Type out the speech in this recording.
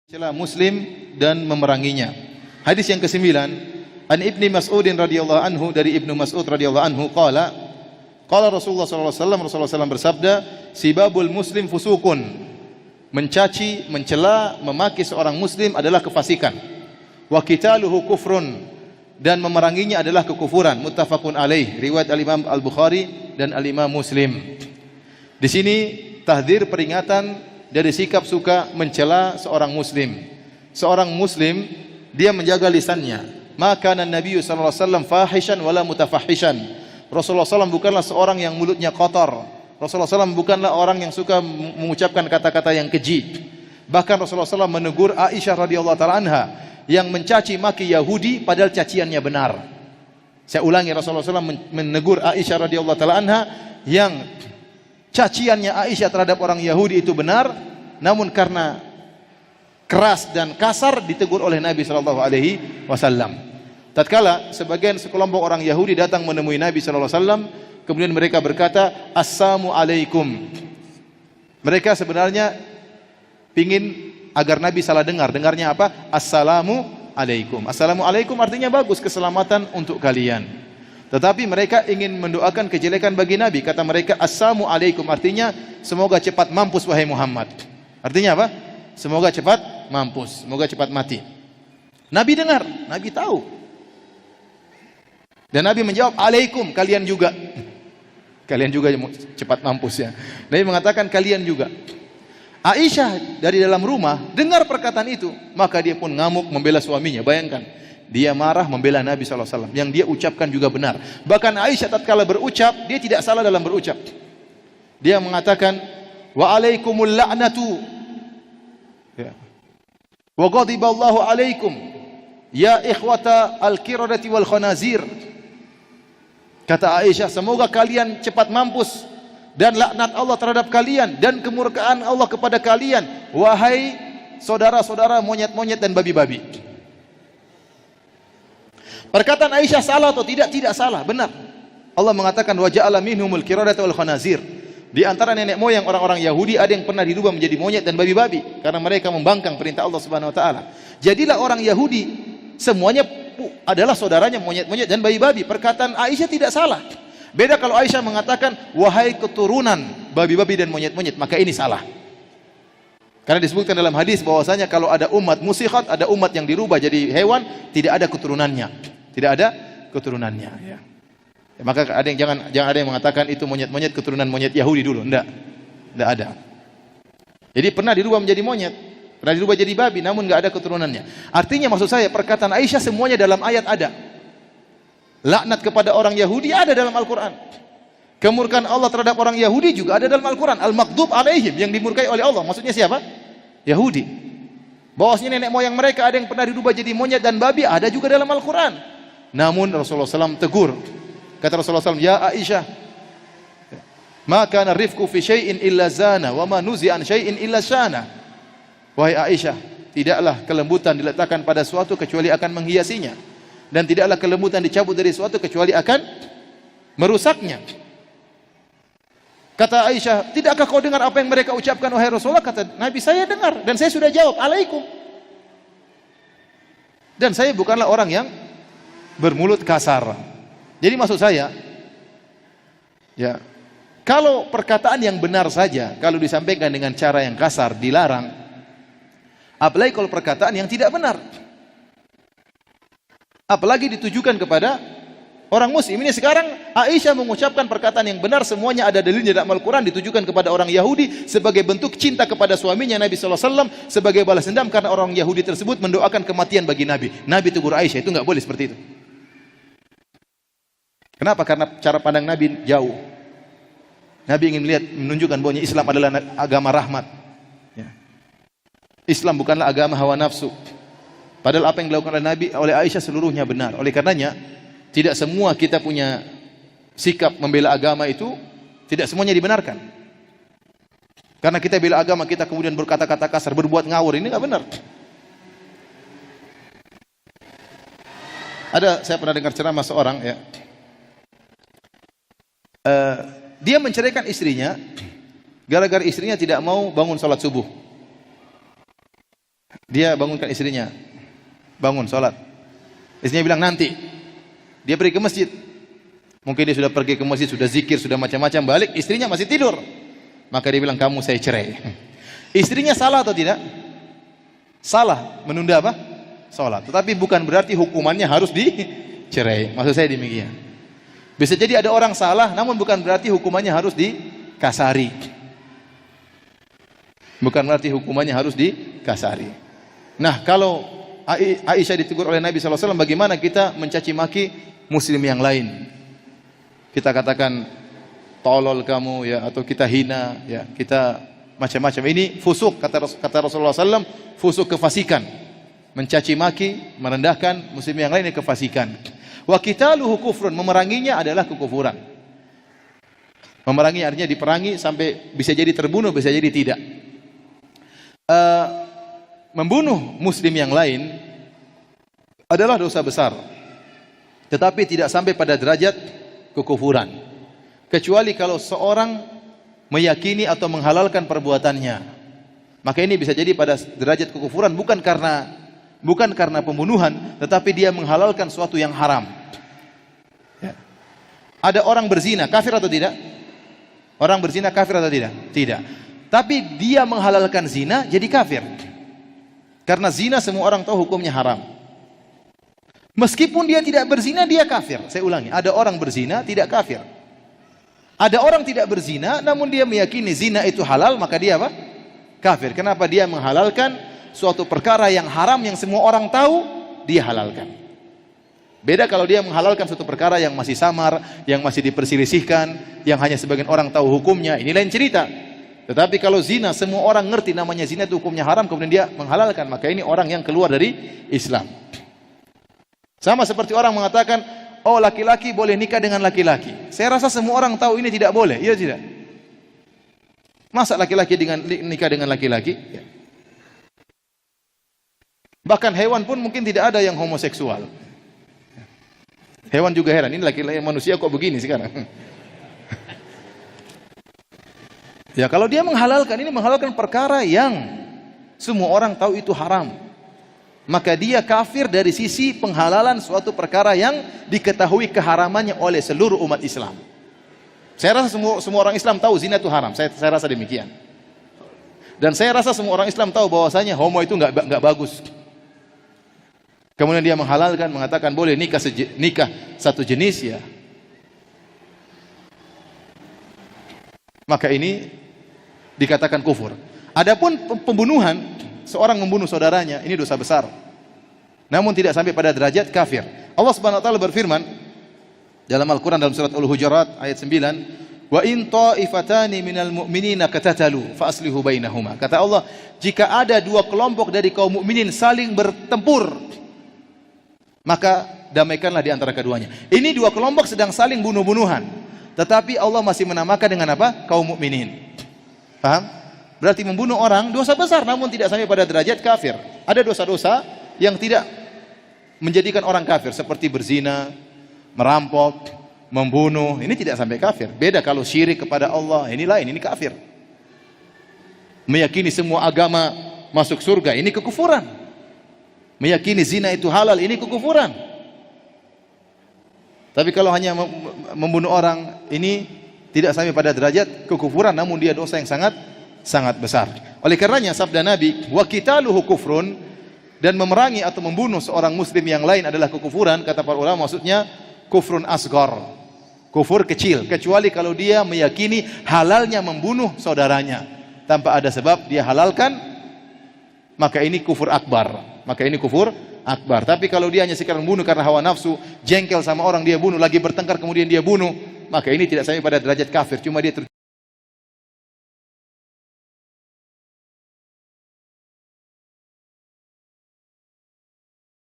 Mencela Muslim dan memeranginya. Hadis yang ke-9, An Ibni Mas'udin radhiyallahu anhu, dari Ibnu Mas'ud radhiyallahu anhu qala Rasulullah sallallahu alaihi wasallam, Rasulullah SAW bersabda, sibabul muslim fusukun. Mencaci, mencela, memaki seorang muslim adalah kefasikan. Wa qitaluhu kufrun, dan memeranginya adalah kekufuran. Muttafaqun alaih, riwayat Al-Imam Al-Bukhari dan Al-Imam Muslim. Di sini tahdzir, peringatan dari sikap suka mencela seorang muslim. Seorang muslim dia menjaga lisannya. Maka Nabi sallallahu alaihi wasallam fahishan wala mutafahishan. Rasulullah SAW bukanlah seorang yang mulutnya kotor. Rasulullah SAW bukanlah orang yang suka mengucapkan kata-kata yang keji. Bahkan Rasulullah SAW menegur Aisyah radhiyallahu taala anha yang mencaci maki Yahudi padahal caciannya benar. Saya ulangi, Rasulullah SAW menegur Aisyah radhiyallahu taala anha yang caciannya Aisyah terhadap orang Yahudi itu benar, namun karena keras dan kasar ditegur oleh Nabi sallallahu alaihi wasallam. Tatkala sekelompok orang Yahudi datang menemui Nabi sallallahu alaihi wasallam, kemudian mereka berkata, "Assalamu alaikum." Mereka sebenarnya ingin agar Nabi salah dengar. Dengarnya apa? Assalamu alaikum. Assalamu alaikum artinya bagus, keselamatan untuk kalian. Tetapi mereka ingin mendoakan kejelekan bagi Nabi. Kata mereka, Assalamu alaikum artinya semoga cepat mampus wahai Muhammad. Artinya apa? Semoga cepat mampus, semoga cepat mati. Nabi dengar, Nabi tahu. Dan Nabi menjawab, alaikum, kalian juga. Kalian juga cepat mampus ya. Nabi mengatakan kalian juga. Aisyah dari dalam rumah dengar perkataan itu, maka dia pun ngamuk membela suaminya. Bayangkan, dia marah membela Nabi SAW. Yang dia ucapkan juga benar. Bahkan Aisyah tatkala berucap, dia tidak salah dalam berucap. Dia mengatakan, wa alaikumul la'natu, ya, wa ghadiballahu alaikum ya ikhwata al-qiradati wal khanazir. Kata Aisyah, semoga kalian cepat mampus dan laknat Allah terhadap kalian dan kemurkaan Allah kepada kalian, wahai saudara-saudara monyet-monyet dan babi-babi. Perkataan Aisyah salah atau tidak? Tidak salah, benar. Allah mengatakan wa ja'ala minhumul qiradata wal khanazir. Di antara nenek moyang orang-orang Yahudi ada yang pernah dirubah menjadi monyet dan babi-babi karena mereka membangkang perintah Allah Subhanahu wa taala. Jadilah orang Yahudi semuanya adalah saudaranya monyet-monyet dan babi-babi. Perkataan Aisyah tidak salah. Beda kalau Aisyah mengatakan wahai keturunan babi-babi dan monyet-monyet, maka ini salah. Karena disebutkan dalam hadis bahwasanya kalau ada umat musikhat, ada umat yang dirubah jadi hewan, tidak ada keturunannya. Tidak ada keturunannya, ya. Ya, maka ada yang jangan ada yang mengatakan itu monyet-monyet keturunan monyet Yahudi dulu. Enggak ada. Jadi pernah dirubah menjadi monyet, pernah dirubah jadi babi, namun enggak ada keturunannya. Artinya maksud saya perkataan Aisyah semuanya dalam ayat ada. Laknat kepada orang Yahudi ada dalam Al-Quran. Kemurkaan Allah terhadap orang Yahudi juga ada dalam Al-Quran. Al-Maghdub alaihim, yang dimurkai oleh Allah. Maksudnya siapa? Yahudi. Bahwasanya nenek moyang mereka ada yang pernah dirubah jadi monyet dan babi, ada juga dalam Al-Quran. Namun Rasulullah SAW tegur. Kata Rasulullah SAW, ya Aisyah, ma kana rifqu fi syai'in illa zana, wa ma nuzi'an syai'in illa syana. Wahai Aisyah, tidaklah kelembutan diletakkan pada suatu kecuali akan menghiasinya, dan tidaklah kelembutan dicabut dari suatu kecuali akan merusaknya. Kata Aisyah, tidakkah kau dengar apa yang mereka ucapkan wahai Rasulullah? Kata Nabi, saya dengar dan saya sudah jawab, alaikum. Dan saya bukanlah orang yang bermulut kasar. Jadi maksud saya, ya, kalau perkataan yang benar saja, kalau disampaikan dengan cara yang kasar dilarang, apalagi kalau perkataan yang tidak benar, apalagi ditujukan kepada orang muslim. Ini sekarang Aisyah mengucapkan perkataan yang benar, semuanya ada dalilnya dalam Al-Quran, ditujukan kepada orang Yahudi sebagai bentuk cinta kepada suaminya Nabi SAW, sebagai balas dendam karena orang Yahudi tersebut mendoakan kematian bagi Nabi. Nabi tegur Aisyah, itu nggak boleh seperti itu. Kenapa? Karena cara pandang Nabi jauh. Nabi ingin menunjukkan bahwa Islam adalah agama rahmat, ya. Islam bukanlah agama hawa nafsu. Padahal apa yang dilakukan oleh Nabi, oleh Aisyah seluruhnya benar. Oleh karenanya, tidak semua kita punya sikap membela agama itu, tidak semuanya dibenarkan. Karena kita bela agama, kita kemudian berkata-kata kasar, berbuat ngawur, ini nggak benar. Saya pernah dengar ceramah seorang, ya, dia menceraikan istrinya gara-gara istrinya tidak mau bangun sholat subuh. Dia bangunkan istrinya, bangun sholat. Istrinya bilang nanti. Dia pergi ke masjid. Mungkin dia sudah pergi ke masjid, sudah zikir, sudah macam-macam, balik istrinya masih tidur. Maka dia bilang, kamu saya cerai. Istrinya salah atau tidak? Salah, menunda apa? Sholat. Tetapi bukan berarti hukumannya harus dicerai. Maksud saya demikian. Bisa jadi ada orang salah, namun bukan berarti hukumannya harus dikasari. Bukan berarti hukumannya harus dikasari. Nah, kalau Aisyah ditegur oleh Nabi SAW, bagaimana kita mencaci maki muslim yang lain? Kita katakan tolol kamu ya, atau kita hina ya, kita macam-macam. Ini fusuk, kata Rasulullah SAW, fusuk, kefasikan. Mencaci maki, merendahkan muslim yang lain, ini kefasikan. Wa qitaluhu kufrun, memeranginya adalah kekufuran. Memerangi artinya diperangi sampai bisa jadi terbunuh, bisa jadi tidak. Membunuh muslim yang lain adalah dosa besar, tetapi tidak sampai pada derajat kekufuran, kecuali kalau seorang meyakini atau menghalalkan perbuatannya, maka ini bisa jadi pada derajat kekufuran, bukan karena pembunuhan, tetapi dia menghalalkan suatu yang haram. Ya. Ada orang berzina, kafir atau tidak? Orang berzina kafir atau tidak? Tidak. Tapi dia menghalalkan zina, jadi kafir. Karena zina semua orang tahu hukumnya haram. Meskipun dia tidak berzina, dia kafir. Saya ulangi, ada orang berzina tidak kafir. Ada orang tidak berzina, namun dia meyakini zina itu halal, maka dia apa? Kafir. Kenapa? Dia menghalalkan suatu perkara yang haram yang semua orang tahu, dia halalkan. Beda kalau dia menghalalkan suatu perkara yang masih samar, yang masih diperselisihkan, yang hanya sebagian orang tahu hukumnya, ini lain cerita. Tetapi kalau zina, semua orang ngerti namanya zina itu hukumnya haram, kemudian dia menghalalkan, maka ini orang yang keluar dari Islam. Sama seperti orang mengatakan, oh laki-laki boleh nikah dengan laki-laki. Saya rasa semua orang tahu ini tidak boleh, iya tidak? Masa laki-laki nikah dengan laki-laki? Ya. Bahkan hewan pun mungkin tidak ada yang homoseksual. Hewan juga heran, ini laki-laki manusia kok begini sekarang? Ya, kalau dia menghalalkan, ini menghalalkan perkara yang semua orang tahu itu haram, maka dia kafir dari sisi penghalalan suatu perkara yang diketahui keharamannya oleh seluruh umat Islam. Saya rasa semua orang Islam tahu zina itu haram. Saya rasa demikian. Dan saya rasa semua orang Islam tahu bahwasanya homo itu nggak bagus. Kemudian dia menghalalkan, mengatakan boleh nikah satu jenis, ya. Maka ini dikatakan kufur. Adapun pembunuhan, seorang membunuh saudaranya, ini dosa besar. Namun tidak sampai pada derajat kafir. Allah Subhanahu wa taala berfirman dalam Al-Qur'an dalam surat Al-Hujurat ayat 9, "Wa in ta'ifatani minal mu'minina qatatalu fa aslihu bainahuma." Kata Allah, jika ada dua kelompok dari kaum mukminin saling bertempur, maka damaikanlah di antara keduanya. Ini dua kelompok sedang saling bunuh-bunuhan, tetapi Allah masih menamakan dengan apa? Kaum mukminin. Paham? Berarti membunuh orang dosa besar, namun tidak sampai pada derajat kafir. Ada dosa-dosa yang tidak menjadikan orang kafir, seperti berzina, merampok, membunuh. Ini tidak sampai kafir. Beda kalau syirik kepada Allah, ini lain, ini kafir. Meyakini semua agama masuk surga, ini kekufuran. Meyakini zina itu halal, ini kekufuran. Tapi kalau hanya membunuh orang, ini tidak sampai pada derajat kekufuran, namun dia dosa yang sangat besar. Oleh karenanya sabda Nabi, wa qitaluhu kufrun, dan memerangi atau membunuh seorang muslim yang lain adalah kekufuran. Kata para ulama, maksudnya kufrun asghar, kufur kecil, kecuali kalau dia meyakini halalnya membunuh saudaranya tanpa ada sebab dia halalkan, maka ini kufur akbar. Tapi kalau dia hanya sekedar membunuh karena hawa nafsu, jengkel sama orang dia bunuh, lagi bertengkar kemudian dia bunuh, maka ini tidak sampai pada derajat kafir, cuma dia